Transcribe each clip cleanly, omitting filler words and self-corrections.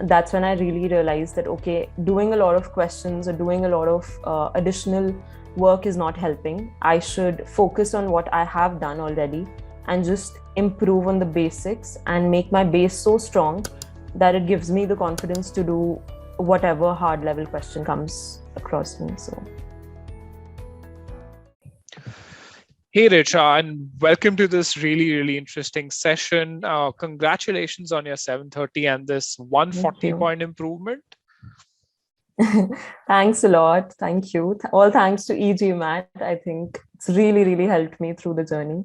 that's when I really realized that, okay, doing a lot of questions or doing a lot of additional work is not helping. I should focus on what I have done already and just improve on the basics and make my base so strong that it gives me the confidence to do whatever hard level question comes across me. So Hey, Richa, and welcome to this really interesting session. Congratulations on your 730 and this 140 point improvement. Thanks a lot. Thank you. All thanks to e-GMAT. I think it's really helped me through the journey.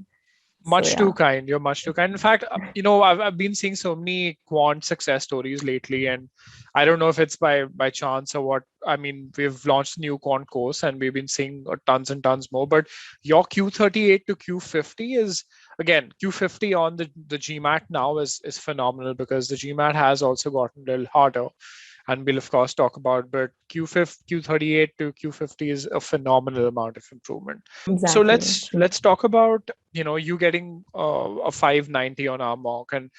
Much too kind. You're much too kind. In fact, I've been seeing so many quant success stories lately, and I don't know if it's by chance or what. I mean, we've launched a new quant course, and we've been seeing tons and tons more. But your Q38 to Q50 is, again, Q50 on the GMAT now is phenomenal, because the GMAT has also gotten a little harder, and we'll of course talk about. But Q38 to Q50 is a phenomenal amount of improvement. So Exactly. let's talk about you getting a 590 on our mock, and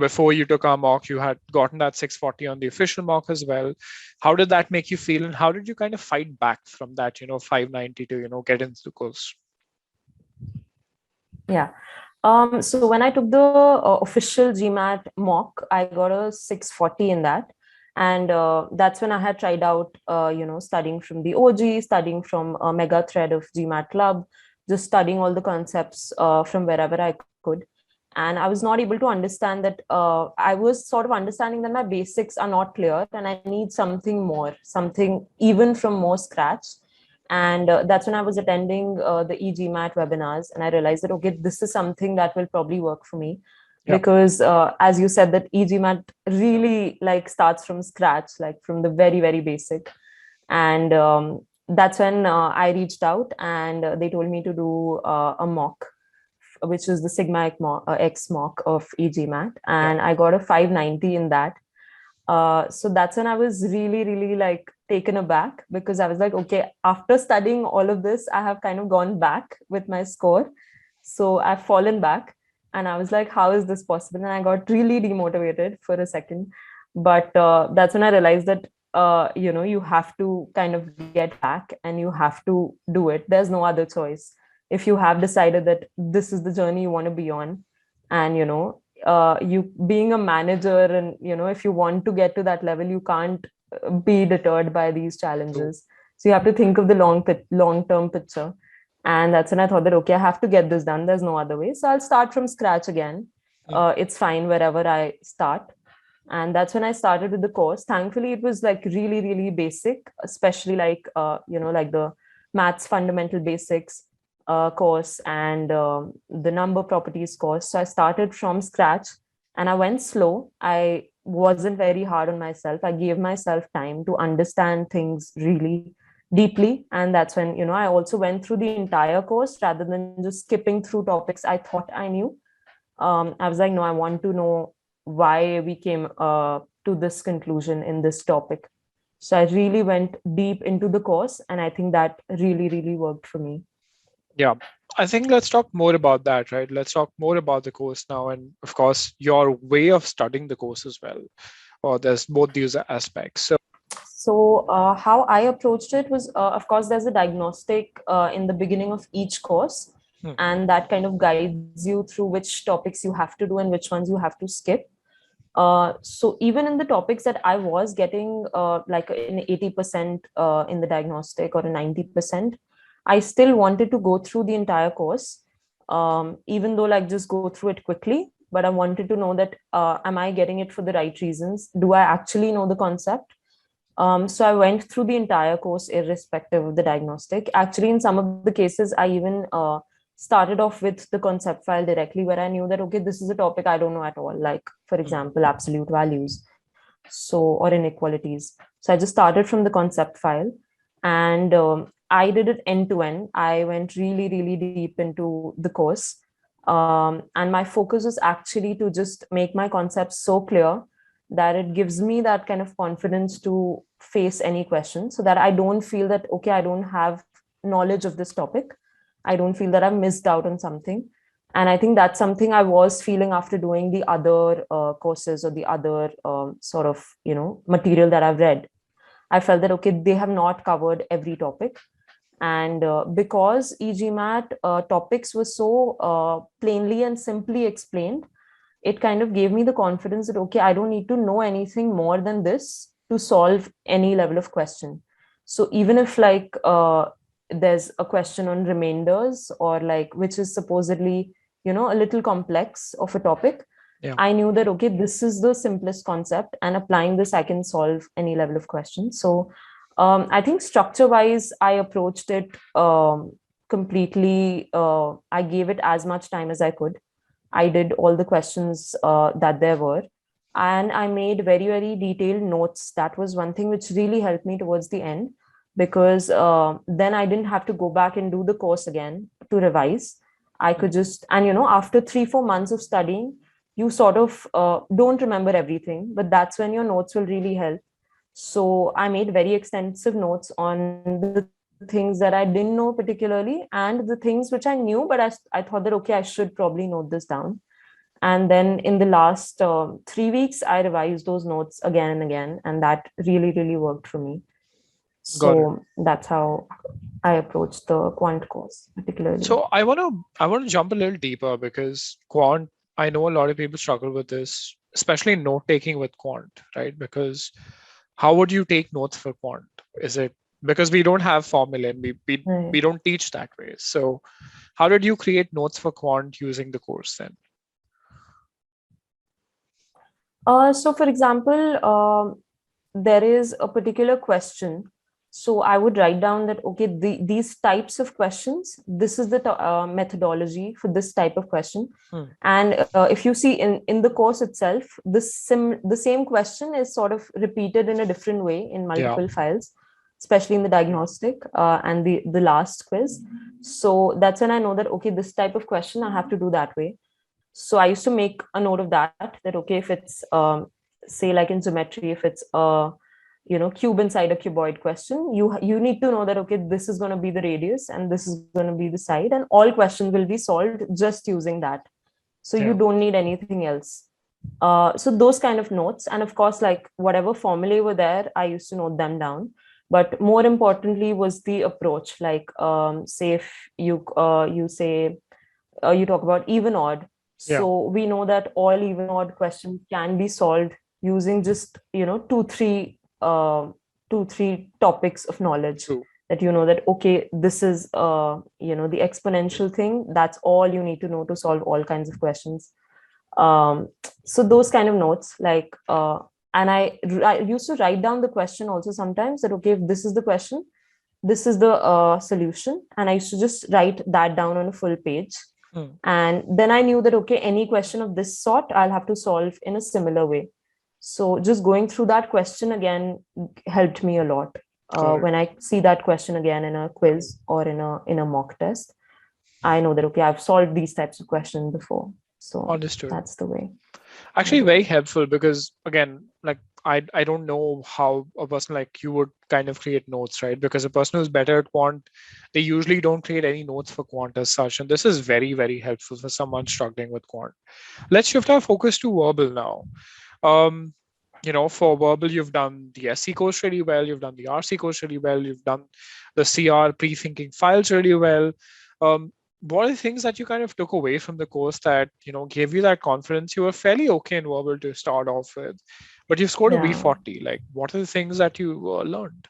before you took our mock, you had gotten that 640 on the official mock as well. How did that make you feel, and how did you kind of fight back from that 590 to get into the course? Yeah. So when I took the official GMAT mock, I got a 640 in that. And that's when I had tried out, studying from the OG, studying from a mega thread of GMAT Club, just studying all the concepts from wherever I could. And I was not able to understand that. I was sort of understanding that my basics are not clear and I need something more, something even from more scratch. And that's when I was attending the e-GMAT webinars, and I realized that, okay, this is something that will probably work for me. Yeah. Because as you said, that e-GMAT really starts from scratch, like from the very basic. And that's when I reached out, and they told me to do a mock, which is the Sigma X mock of e-GMAT. And I got a 590 in that. So that's when I was really taken aback, because I was like, okay, after studying all of this, I have kind of gone back with my score. So I've fallen back, and I was like, how is this possible? And I got really demotivated for a second. But that's when I realized that, you have to kind of get back and you have to do it. There's no other choice. If you have decided that this is the journey you want to be on, and you being a manager, and if you want to get to that level, you can't be deterred by these challenges. So you have to think of the long term picture. And that's when I thought that, okay, I have to get this done, there's no other way, so I'll start from scratch again. It's fine wherever I start. And that's when I started with the course. Thankfully, it was like really basic, especially like the maths fundamental basics course, and the number properties course. So I started from scratch, and I went slow. I wasn't very hard on myself. I gave myself time to understand things really deeply. And that's when, I also went through the entire course rather than just skipping through topics I thought I knew. I was like, no, I want to know why we came to this conclusion in this topic. So I really went deep into the course, and I think that really worked for me. Yeah, I think let's talk more about that, right? Let's talk more about the course now, and of course, your way of studying the course as well. Or there's both these aspects. So how I approached it was, of course, there's a diagnostic in the beginning of each course, and that kind of guides you through which topics you have to do and which ones you have to skip. So even in the topics that I was getting like an 80% in the diagnostic or a 90%, I still wanted to go through the entire course, even though just go through it quickly. But I wanted to know that, am I getting it for the right reasons? Do I actually know the concept? So I went through the entire course irrespective of the diagnostic. Actually, in some of the cases, I even started off with the concept file directly, where I knew that, okay, this is a topic I don't know at all. Like, for example, absolute values, or inequalities. So I just started from the concept file, and I did it end to end. I went really deep into the course. And my focus was actually to just make my concepts so clear that it gives me that kind of confidence to face any question, so that I don't feel that, okay, I don't have knowledge of this topic. I don't feel that I've missed out on something. And I think that's something I was feeling after doing the other courses or the other sort of, material that I've read. I felt that, okay, they have not covered every topic. And because e-GMAT topics were so plainly and simply explained, it kind of gave me the confidence that, okay, I don't need to know anything more than this to solve any level of question. So even if like there's a question on remainders, or like, which is supposedly, a little complex of a topic, Yeah. I knew that, okay, this is the simplest concept, and applying this, I can solve any level of question. So I think structure wise, I approached it completely. I gave it as much time as I could. I did all the questions that there were, and I made very, very detailed notes. That was one thing which really helped me towards the end, because then I didn't have to go back and do the course again to revise. I could just, and after 3-4 months of studying, you sort of don't remember everything, but that's when your notes will really help. So I made very extensive notes on the things that I didn't know particularly, and the things which I knew, but I thought that, okay, I should probably note this down. And then in the last 3 weeks, I revised those notes again and again, and that really, really worked for me. Got it. So that's how I approached the quant course particularly. So I want to jump a little deeper, because quant, I know a lot of people struggle with this, especially note taking with quant, right? Because how would you take notes for quant? Is it because we don't have formula and we Right. don't teach that way? So how did you create notes for quant using the course then? So for example, there is a particular question. So I would write down that, okay, these types of questions, this is the methodology for this type of question. And if you see in the course itself, the same question is sort of repeated in a different way in multiple files, especially in the diagnostic and the last quiz. So that's when I know that, okay, this type of question I have to do that way. So I used to make a note of that okay, if it's say like in geometry, if it's a cube inside a cuboid question, you need to know that, okay, this is going to be the radius and this is going to be the side, and all questions will be solved just using that. So you don't need anything else. So those kind of notes, and of course, like whatever formulae were there, I used to note them down. But more importantly was the approach. Like say if you say you talk about even odd. So we know that all even odd questions can be solved using just two three topics of knowledge. True. That that, okay, this is the exponential thing. That's all you need to know to solve all kinds of questions. So those kind of notes, like and I used to write down the question also sometimes, that, okay, if this is the question, this is the solution, and I used to just write that down on a full page. And then I knew that, okay, any question of this sort, I'll have to solve in a similar way. So just going through that question again helped me a lot. When I see that question again in a quiz or in a mock test, I know that, okay, I've solved these types of questions before. So Understood. That's the way. Actually, very helpful, because again, like I don't know how a person like you would kind of create notes, right? Because a person who's better at quant, they usually don't create any notes for quant as such. And this is very, very helpful for someone struggling with quant. Let's shift our focus to verbal now. For verbal, you've done the SC course really well, you've done the RC course really well, you've done the CR pre-thinking files really well. What are the things that you kind of took away from the course that gave you that confidence? You were fairly okay in verbal to start off with, but you scored a V40. Like, what are the things that you learned?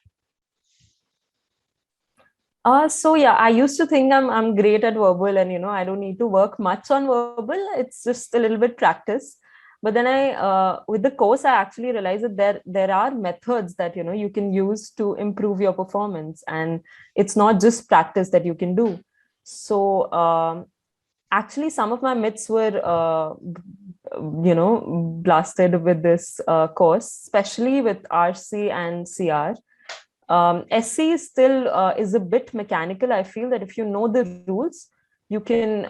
So yeah, I used to think I'm great at verbal, and I don't need to work much on verbal. It's just a little bit practice. But then with the course, I actually realized that there are methods that you can use to improve your performance, and it's not just practice that you can do. So actually, some of my myths were blasted with this course, especially with RC and CR. SC still is a bit mechanical. I feel that if you know the rules, you can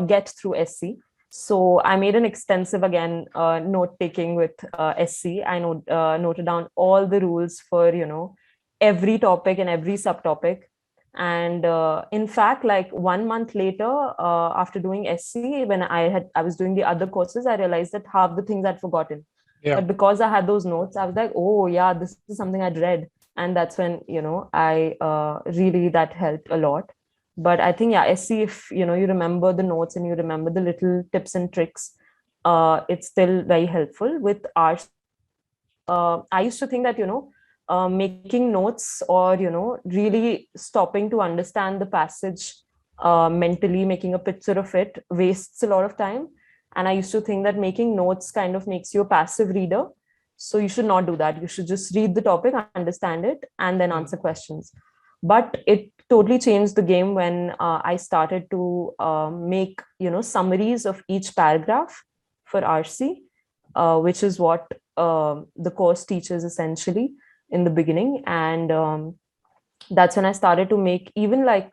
get through SC. So I made an extensive again note taking with SC. I noted down all the rules for every topic and every subtopic. And in fact, like 1 month later, after doing SC, when I was doing the other courses, I realized that half the things I'd forgotten. Yeah. But because I had those notes, I was like, oh yeah, this is something I'd read. And that's when, I really, that helped a lot. But I think, yeah, SC, if, you remember the notes and you remember the little tips and tricks, it's still very helpful. With RC, I used to think that, making notes or, really stopping to understand the passage mentally, making a picture of it wastes a lot of time. And I used to think that making notes kind of makes you a passive reader. So you should not do that. You should just read the topic, understand it, and then answer questions. But it totally changed the game when I started to make, summaries of each paragraph for RC, which is what the course teaches essentially in the beginning. And that's when I started to make even like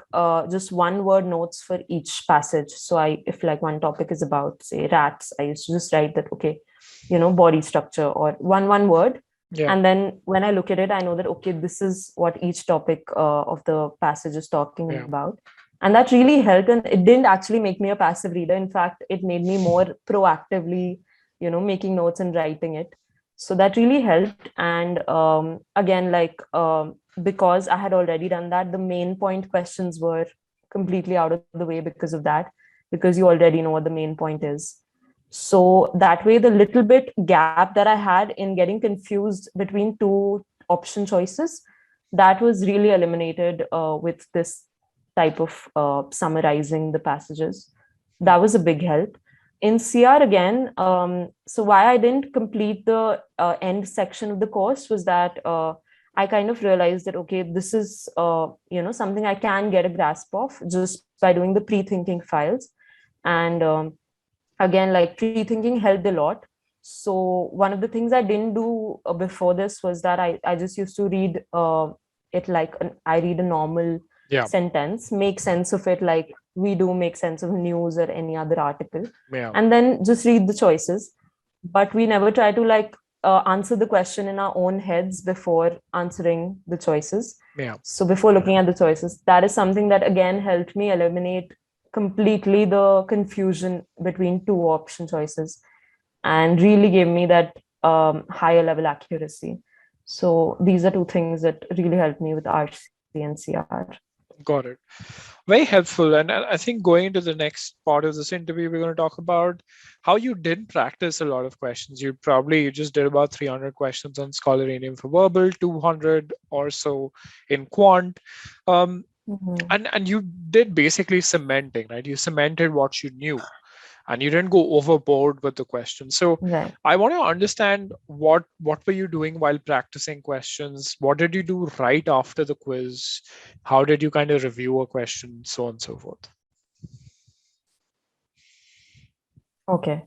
just one word notes for each passage. So if like one topic is about, say, rats, I used to just write that, okay, body structure, or one word. Yeah. And then when I look at it, I know that, okay, this is what each topic of the passage is talking about. And that really helped. And it didn't actually make me a passive reader. In fact, it made me more proactively, making notes and writing it. So that really helped. And again, like, because I had already done that, the main point questions were completely out of the way because of that, because you already know what the main point is. So that way, the little bit gap that I had in getting confused between two option choices, that was really eliminated with this type of summarizing the passages. That was a big help. In CR again, so why I didn't complete the end section of the course was that I kind of realized that, okay, this is, something I can get a grasp of just by doing the pre-thinking files. And again, like, pre-thinking helped a lot. So one of the things I didn't do before this was that I just used to read it like I read a normal sentence, make sense of it like we do make sense of news or any other article, and then just read the choices. But we never try to like answer the question in our own heads before answering the choices. So before looking at the choices, that is something that again helped me eliminate completely the confusion between two option choices and really gave me that higher level accuracy. So these are two things that really helped me with RC and CR. Got it. Very helpful. And I think going into the next part of this interview, we're going to talk about how you didn't practice a lot of questions. You just did about 300 questions on Scholarium for Verbal, 200 or so in Quant. And you did basically cementing, right? You cemented what you knew and you didn't go overboard with the question. So I want to understand what were you doing while practicing questions? What did you do right after the quiz? How did you kind of review a question, so on and so forth? Okay.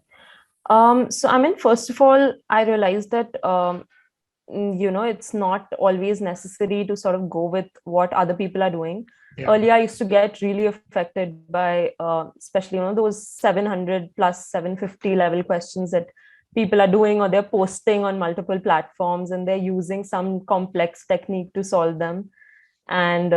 So I mean, first of all, I realized that it's not always necessary to sort of go with what other people are doing. Earlier, I used to get really affected by, especially, those 700 plus 750 level questions that people are doing, or they're posting on multiple platforms and they're using some complex technique to solve them, and,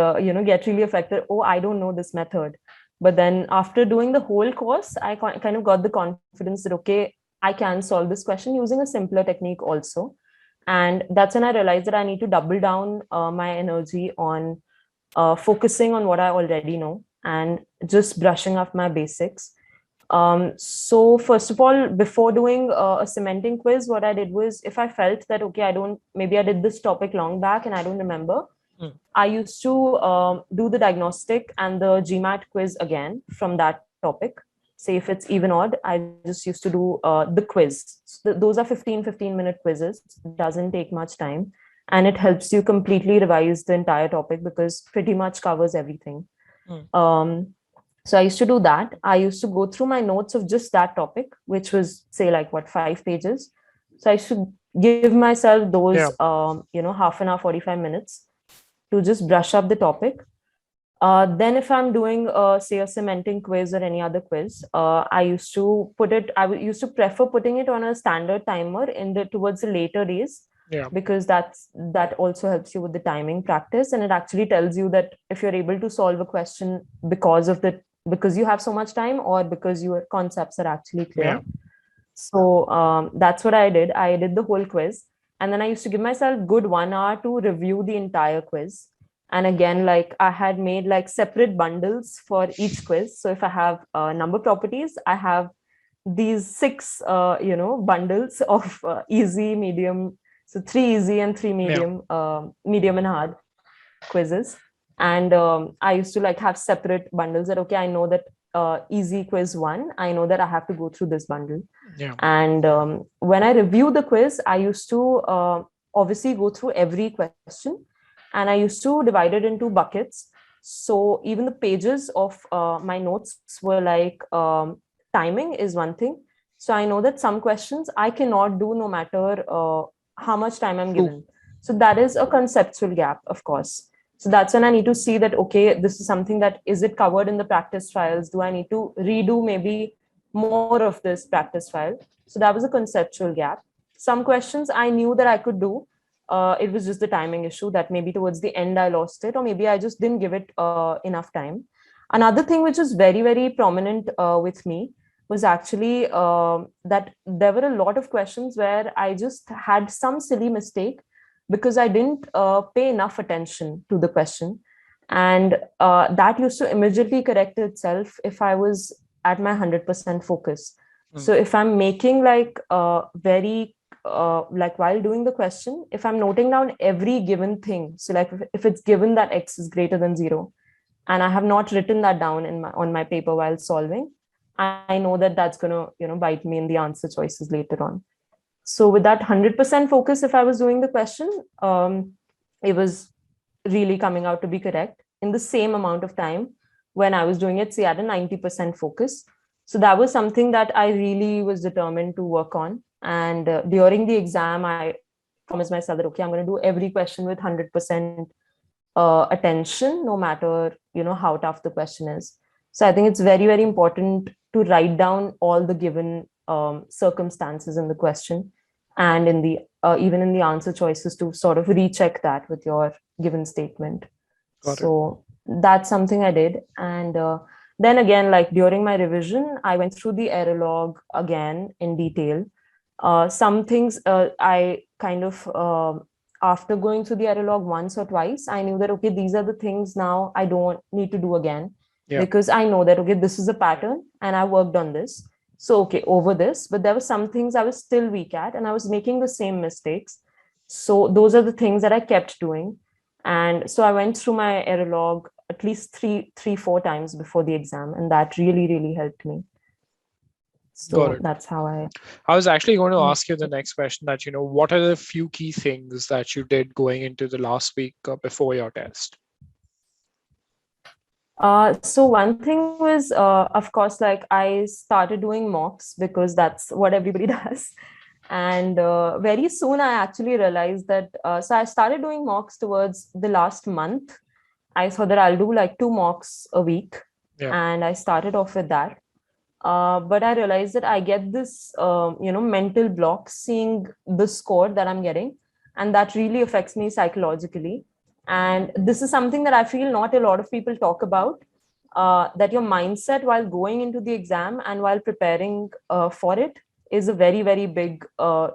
get really affected. Oh, I don't know this method. But then after doing the whole course, I kind of got the confidence that, okay, I can solve this question using a simpler technique also. And that's when I realized that I need to double down my energy on focusing on what I already know and just brushing up my basics. So first of all, before doing a cementing quiz, what I did was, if I felt that, okay, maybe I did this topic long back and I don't remember, I used to do the diagnostic and the GMAT quiz again from that topic. Say if it's even odd, I just used to do the quiz. So those are 15-minute quizzes. It doesn't take much time. And it helps you completely revise the entire topic because pretty much covers everything. So I used to do that. I used to go through my notes of just that topic, which was, say, like 5 pages. So I should give myself those, half an hour, 45 minutes to just brush up the topic. Then if I'm doing, say, a cementing quiz or any other quiz, I used to prefer putting it on a standard timer towards the later days, Yeah. because that also helps you with the timing practice, and it actually tells you that if you're able to solve a question because you have so much time, or because your concepts are actually clear. Yeah. So that's what I did. I did the whole quiz, and then I used to give myself good 1 hour to review the entire quiz. And again, like I had made like separate bundles for each quiz. So if I have number properties, I have these 6 bundles of easy, medium, so 3 easy and 3 Yeah. medium, medium and hard quizzes. And I used to like have separate bundles that, okay, I know that easy quiz 1, I know that I have to go through this bundle. Yeah. And when I review the quiz, I used to obviously go through every question, and I used to divide it into buckets. So even the pages of my notes were like, timing is one thing. So I know that some questions I cannot do no matter how much time I'm True. given. So that is a conceptual gap, of course. So that's when I need to see that, okay, this is something that, is it covered in the practice files? Do I need to redo maybe more of this practice file? So that was a conceptual gap. Some questions I knew that I could do. It was just the timing issue that maybe towards the end I lost it, or maybe I just didn't give it enough time. Another thing which is very, very prominent with me was actually that there were a lot of questions where I just had some silly mistake because I didn't pay enough attention to the question. And that used to immediately correct itself if I was at my 100% focus. So if I'm making like like while doing the question, if I'm noting down every given thing, so like if it's given that x is greater than 0, and I have not written that down on my paper while solving, I know that that's going to bite me in the answer choices later on. So with that 100% focus, if I was doing the question, it was really coming out to be correct in the same amount of time. When I was doing it, say, at a 90% focus. So that was something that I really was determined to work on. And during the exam, I promised myself that, okay, I'm going to do every question with 100% attention, no matter how tough the question is. So I think it's very, very important to write down all the given circumstances in the question, and in the even in the answer choices, to sort of recheck that with your given statement. Got it. So that's something I did. And then again, like during my revision, I went through the error log again in detail. Some things I kind of after going through the error log once or twice, I knew that, okay, these are the things now I don't need to do again. Yeah. Because I know that, okay, this is a pattern and I worked on this. So, okay, over this, but there were some things I was still weak at and I was making the same mistakes. So those are the things that I kept doing. And so I went through my error log at least three, 4 times before the exam. And that really, really helped me. Got So it. that's how I was actually going to Yeah. ask you the next question that, what are the few key things that you did going into the last week before your test? So one thing was, of course, like I started doing mocks because that's what everybody does. And very soon I actually realized that, so I started doing mocks towards the last month. I thought that I'll do like 2 mocks a week. Yeah. And I started off with that. But I realized that I get this, mental block seeing the score that I'm getting. And that really affects me psychologically. And this is something that I feel not a lot of people talk about, that your mindset while going into the exam and while preparing for it is a very, very big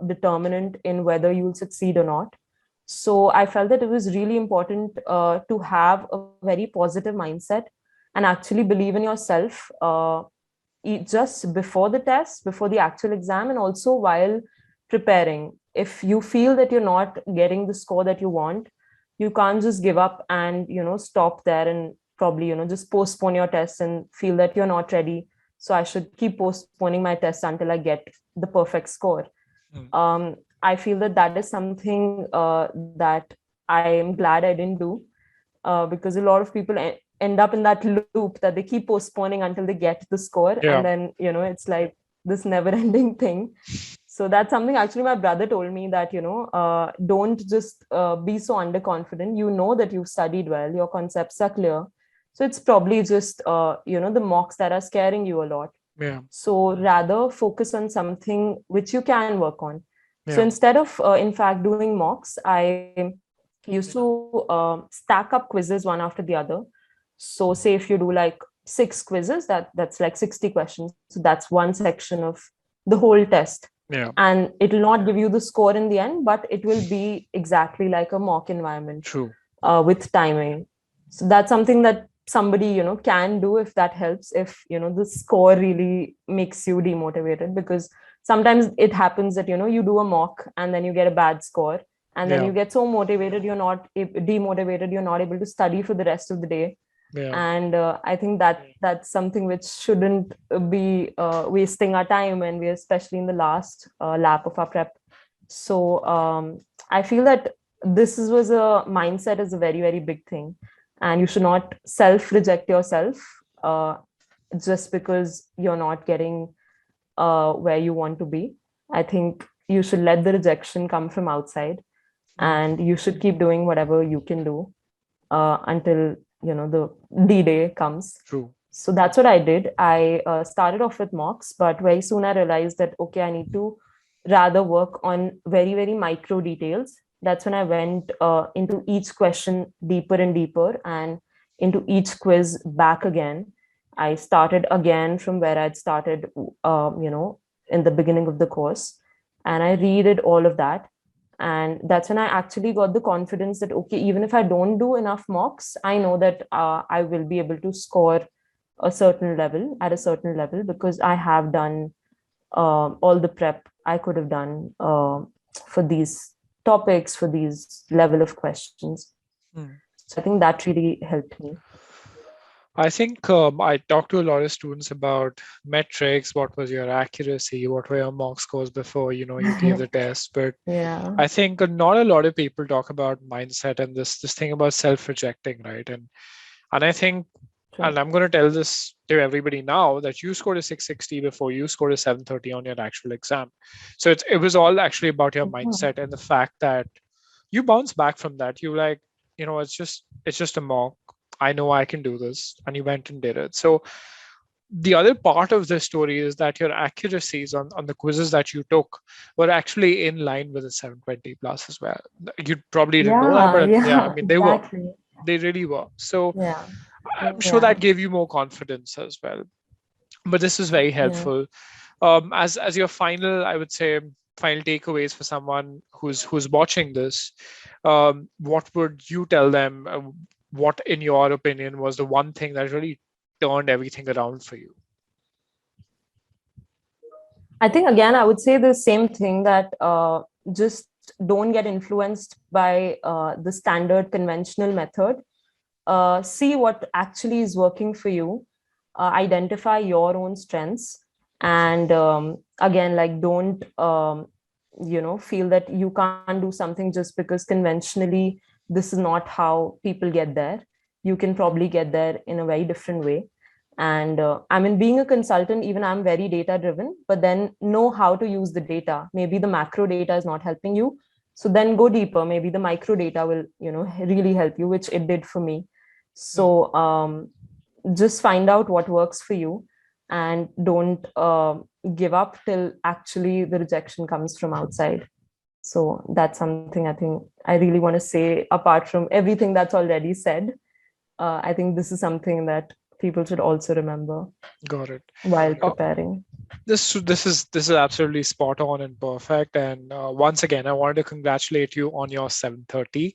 determinant in whether you'll succeed or not. So I felt that it was really important to have a very positive mindset and actually believe in yourself, just before the test, before the actual exam, and also while preparing. If you feel that you're not getting the score that you want, you can't just give up and stop there and probably just postpone your test and feel that you're not ready, so I should keep postponing my test until I get the perfect score. I feel that that is something that I am glad I didn't do, because a lot of people end up in that loop that they keep postponing until they get the score. Yeah. And then it's like this never ending thing. So that's something actually my brother told me, that don't just be so underconfident. That you've studied well, your concepts are clear, so it's probably just the mocks that are scaring you a lot. Yeah. So rather focus on something which you can work on. So instead of, in fact, doing mocks, I used to stack up quizzes one after the other. So say if you do like 6 quizzes, that's like 60 questions. So that's one section of the whole test. Yeah. And it will not give you the score in the end, but it will be exactly like a mock environment. True. With timing. So that's something that somebody, can do if that helps, if, the score really makes you demotivated, because sometimes it happens that, you do a mock and then you get a bad score. And then you get so motivated, you're not demotivated, you're not able to study for the rest of the day. Yeah. And I think that's something which shouldn't be wasting our time, and we're especially in the last lap of our prep. So I feel that was a mindset is a very, very big thing, and you should not self-reject yourself just because you're not getting where you want to be. I think you should let the rejection come from outside, and you should keep doing whatever you can do until the D-Day comes. True. So that's what I did. I started off with mocks, but very soon I realized that, okay, I need to rather work on very, very micro details. That's when I went into each question deeper and deeper, and into each quiz back again. I started again from where I'd started, in the beginning of the course, and I redid all of that. And that's when I actually got the confidence that, okay, even if I don't do enough mocks, I know that I will be able to score at a certain level, because I have done all the prep I could have done for these topics, for these level of questions. So I think that really helped me. I think I talked to a lot of students about metrics. What was your accuracy? What were your mock scores before you gave the test? But yeah, I think not a lot of people talk about mindset and this thing about self-rejecting, right? And I think, and I'm going to tell this to everybody now, that you scored a 660 before you scored a 730 on your actual exam. So it was all actually about your mindset and the fact that you bounce back from that. You like, it's just a mock. I know I can do this. And you went and did it. So the other part of the story is that your accuracies on the quizzes that you took were actually in line with the 720 plus as well. You probably didn't know that, but yeah, I mean, they were. They really were. So I'm sure that gave you more confidence as well. But this is very helpful. As your final, I would say, final takeaways for someone who's watching this, what would you tell them? What, in your opinion, was the one thing that really turned everything around for you? I think, again, I would say the same thing, that just don't get influenced by the standard conventional method. See what actually is working for you. Identify your own strengths. And again, like, don't, feel that you can't do something just because conventionally this is not how people get there. You can probably get there in a very different way. And I mean, being a consultant, even I'm very data driven, but then know how to use the data. Maybe the macro data is not helping you, so then go deeper. Maybe the micro data will, really help you, which it did for me. So just find out what works for you, and don't give up till actually the rejection comes from outside. So that's something I think I really want to say, apart from everything that's already said. I think this is something that people should also remember. Got it. While preparing. This is absolutely spot on and perfect. And once again, I wanted to congratulate you on your 730.